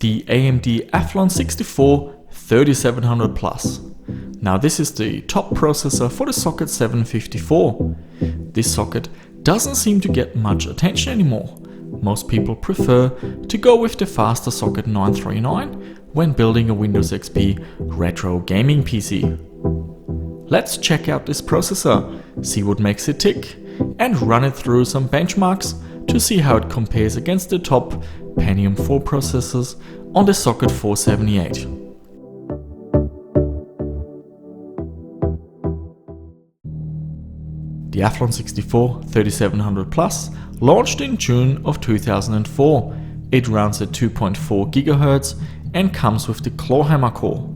the AMD Athlon 64-3700 Plus. Now this is the top processor for the socket 754. This socket doesn't seem to get much attention anymore. Most people prefer to go with the faster socket 939 when building a Windows XP retro gaming PC. Let's check out this processor, see what makes it tick, and run it through some benchmarks to see how it compares against the top Pentium 4 processors on the socket 478. The Athlon 64-3700 Plus launched in June of 2004. It runs at 2.4 GHz and comes with the Clawhammer core.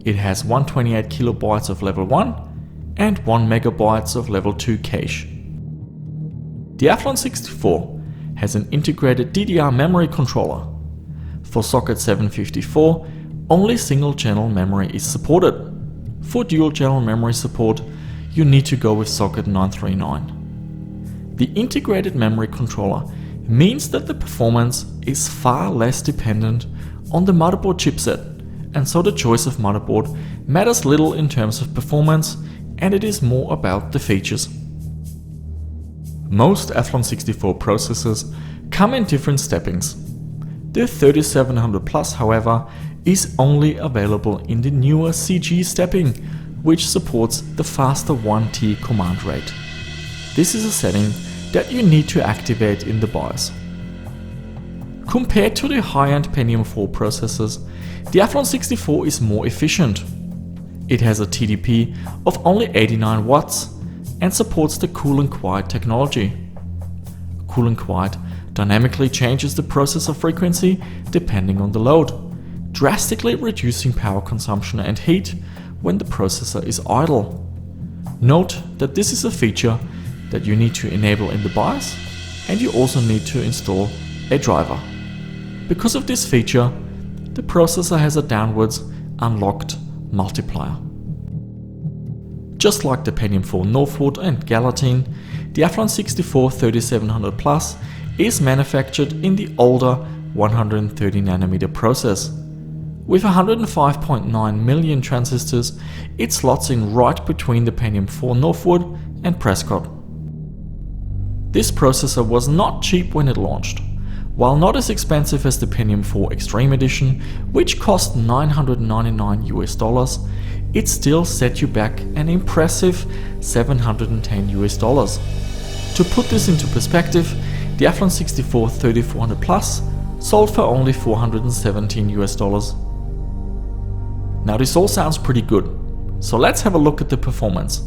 It has 128 KB of level 1 and 1 MB of level 2 cache. The Athlon 64 has an integrated DDR memory controller. For socket 754, only single channel memory is supported. For dual channel memory support, you need to go with socket 939. The integrated memory controller means that the performance is far less dependent on the motherboard chipset, and so the choice of motherboard matters little in terms of performance, and it is more about the features. Most Athlon 64 processors come in different steppings. The 3700 Plus, however, is only available in the newer CG stepping, which supports the faster 1T command rate. This is a setting that you need to activate in the BIOS. Compared to the high-end Pentium 4 processors, the Athlon 64 is more efficient. It has a TDP of only 89 watts and supports the Cool and Quiet technology. Cool and Quiet dynamically changes the processor frequency depending on the load, drastically reducing power consumption and heat when the processor is idle. Note that this is a feature that you need to enable in the BIOS, and you also need to install a driver. Because of this feature, the processor has a downwards unlocked multiplier. Just like the Pentium 4 Northwood and Galatine, the Athlon 64-3700 Plus is manufactured in the older 130nm process. With 105.9 million transistors, it slots in right between the Pentium 4 Northwood and Prescott. This processor was not cheap when it launched. While not as expensive as the Pentium 4 Extreme Edition, which cost $999 US, it still set you back an impressive $710 US. To put this into perspective, the Athlon 64-3400 Plus sold for only $417 US. Now this all sounds pretty good, so let's have a look at the performance.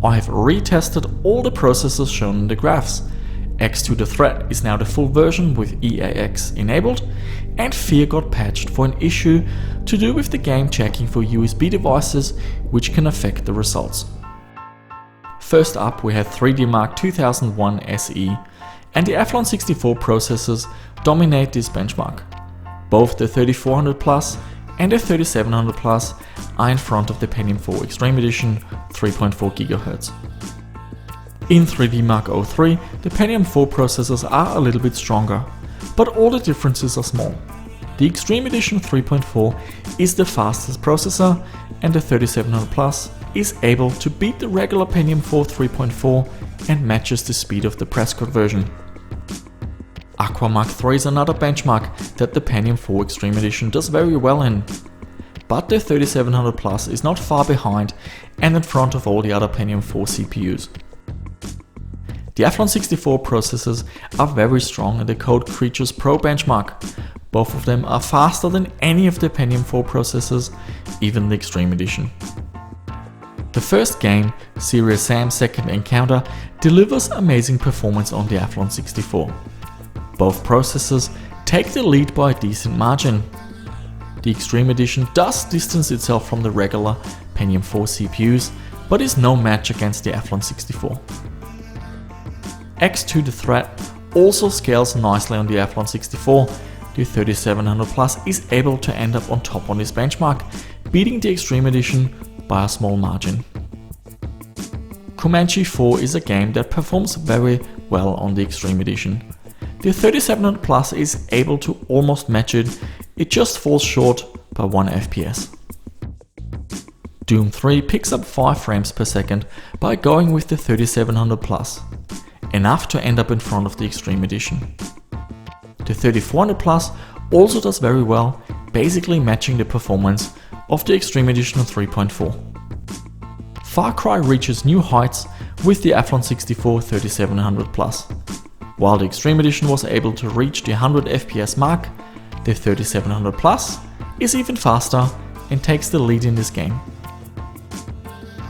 I have retested all the processors shown in the graphs. X2 the threat is now the full version with EAX enabled, and Fear got patched for an issue to do with the game checking for USB devices, which can affect the results. First up, we have 3D Mark 2001 SE, and the Athlon 64 processors dominate this benchmark. Both the 3400 Plus and the 3700 Plus are in front of the Pentium 4 Extreme Edition 3.4 GHz. In 3D Mark 03, the Pentium 4 processors are a little bit stronger, but all the differences are small. The Extreme Edition 3.4 is the fastest processor, and the 3700 Plus is able to beat the regular Pentium 4 3.4 and matches the speed of the Prescott version. Aqua Mark III is another benchmark that the Pentium 4 Extreme Edition does very well in. But the 3700 Plus is not far behind and in front of all the other Pentium 4 CPUs. The Athlon 64 processors are very strong in the Code Creatures Pro benchmark. Both of them are faster than any of the Pentium 4 processors, even the Extreme Edition. The first game, Serious Sam's Second Encounter, delivers amazing performance on the Athlon 64. Both processors take the lead by a decent margin. The Extreme Edition does distance itself from the regular Pentium 4 CPUs, but is no match against the Athlon 64. X2 the threat also scales nicely on the Athlon 64. The 3700 Plus is able to end up on top on this benchmark, beating the Extreme Edition by a small margin. Comanche 4 is a game that performs very well on the Extreme Edition. the 3700 Plus is able to almost match it, it just falls short by 1 FPS. Doom 3 picks up 5 frames per second by going with the 3700 Plus, enough to end up in front of the Extreme Edition. The 3400 Plus also does very well, basically matching the performance of the Extreme Edition of 3.4. Far Cry reaches new heights with the Athlon 64 3700 Plus. While the Extreme Edition was able to reach the 100 FPS mark, the 3700 Plus is even faster and takes the lead in this game.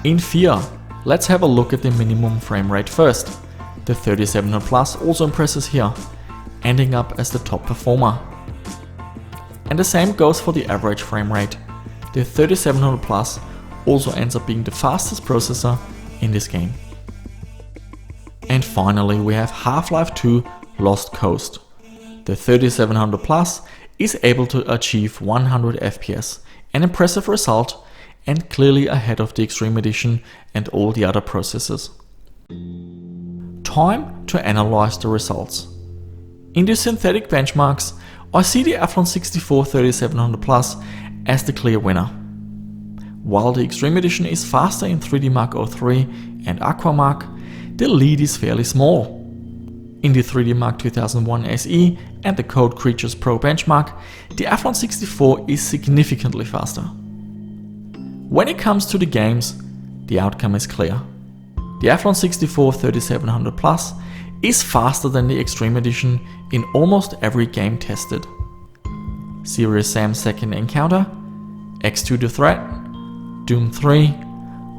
In Fear, let's have a look at the minimum frame rate first. The 3700 Plus also impresses here, ending up as the top performer. And the same goes for the average frame rate. The 3700 Plus also ends up being the fastest processor in this game. And finally we have Half-Life 2 Lost Coast. The 3700 Plus is able to achieve 100 FPS, an impressive result and clearly ahead of the Extreme Edition and all the other processors. Time to analyze the results. In the synthetic benchmarks, I see the Athlon 64 3700 Plus as the clear winner. While the Extreme Edition is faster in 3D Mark 03 and Aqua Mark, the lead is fairly small. In the 3D Mark 2001 SE and the Code Creatures Pro benchmark, the Athlon 64 is significantly faster. When it comes to the games, the outcome is clear. The Athlon 64 3700 Plus is faster than the Extreme Edition in almost every game tested. Serious Sam's Second Encounter, X2 The Threat, Doom 3,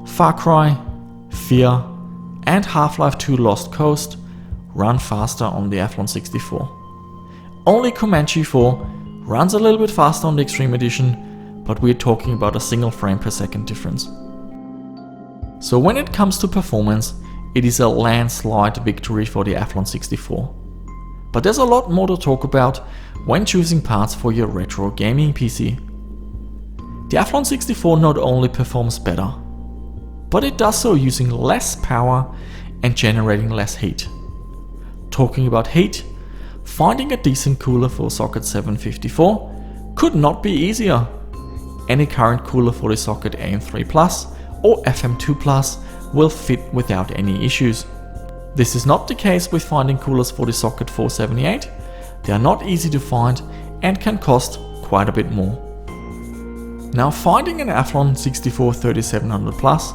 Far Cry, Fear and Half-Life 2 Lost Coast run faster on the Athlon 64. Only Comanche 4 runs a little bit faster on the Extreme Edition, but we're talking about a single frame per second difference. So when it comes to performance, it is a landslide victory for the Athlon 64. But there's a lot more to talk about when choosing parts for your retro gaming PC. The Athlon 64 not only performs better, but it does so using less power and generating less heat. Talking about heat, finding a decent cooler for socket 754 could not be easier. Any current cooler for the socket AM3 Plus or FM2 Plus will fit without any issues. This is not the case with finding coolers for the socket 478. They are not easy to find and can cost quite a bit more. Now finding an Athlon 64 3700 Plus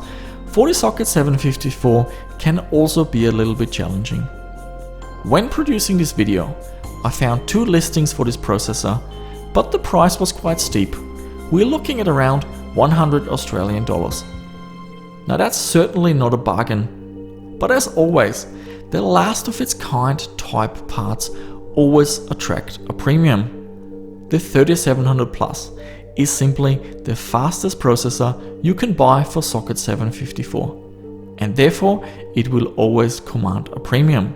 for the socket 754 can also be a little bit challenging. When producing this video, I found 2 listings for this processor, but the price was quite steep. We're looking at around 100 Australian dollars. Now that's certainly not a bargain, but as always, the last of its kind type parts always attract a premium. The 3700 Plus is simply the fastest processor you can buy for socket 754, and therefore it will always command a premium.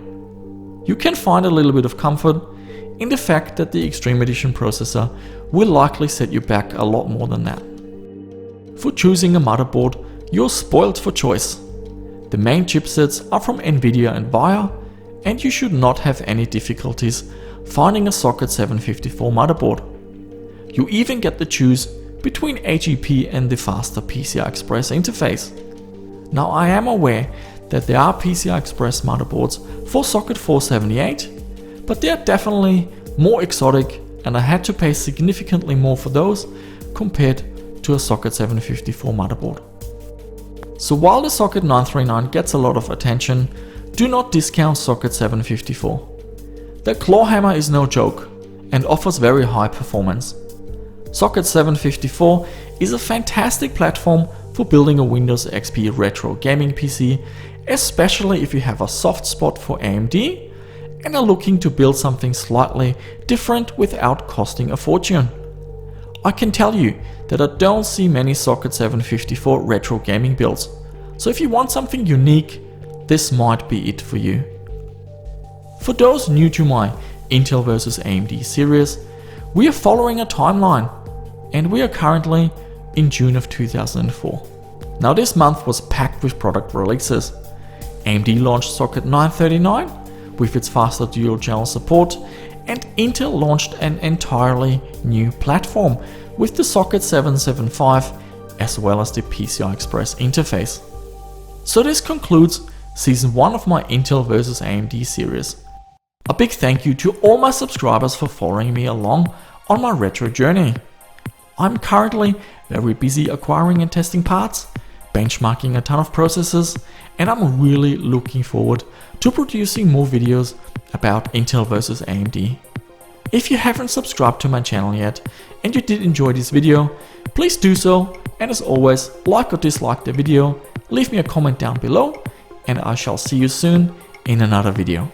You can find a little bit of comfort in the fact that the Extreme Edition processor will likely set you back a lot more than that. For choosing a motherboard, you're spoiled for choice. The main chipsets are from Nvidia and VIA, and you should not have any difficulties finding a socket 754 motherboard. You even get to choose between AGP and the faster PCI Express interface. Now I am aware that there are PCI Express motherboards for socket 478, but they are definitely more exotic and I had to pay significantly more for those compared to a socket 754 motherboard. So while the socket 939 gets a lot of attention, do not discount socket 754. The clawhammer is no joke and offers very high performance. Socket 754 is a fantastic platform for building a Windows XP retro gaming PC, especially if you have a soft spot for AMD and are looking to build something slightly different without costing a fortune. I can tell you that I don't see many socket 754 retro gaming builds, so if you want something unique, this might be it for you. For those new to my Intel vs AMD series, we are following a timeline, and we are currently in June of 2004. Now this month was packed with product releases. AMD launched socket 939 with its faster dual channel support, and Intel launched an entirely new platform with the Socket 775 as well as the PCI Express interface. So this concludes Season 1 of my Intel vs AMD series. A big thank you to all my subscribers for following me along on my retro journey. I'm currently very busy acquiring and testing parts, benchmarking a ton of processors, and I'm really looking forward to producing more videos about Intel vs AMD. If you haven't subscribed to my channel yet and you did enjoy this video, please do so, and as always, like or dislike the video, leave me a comment down below, and I shall see you soon in another video.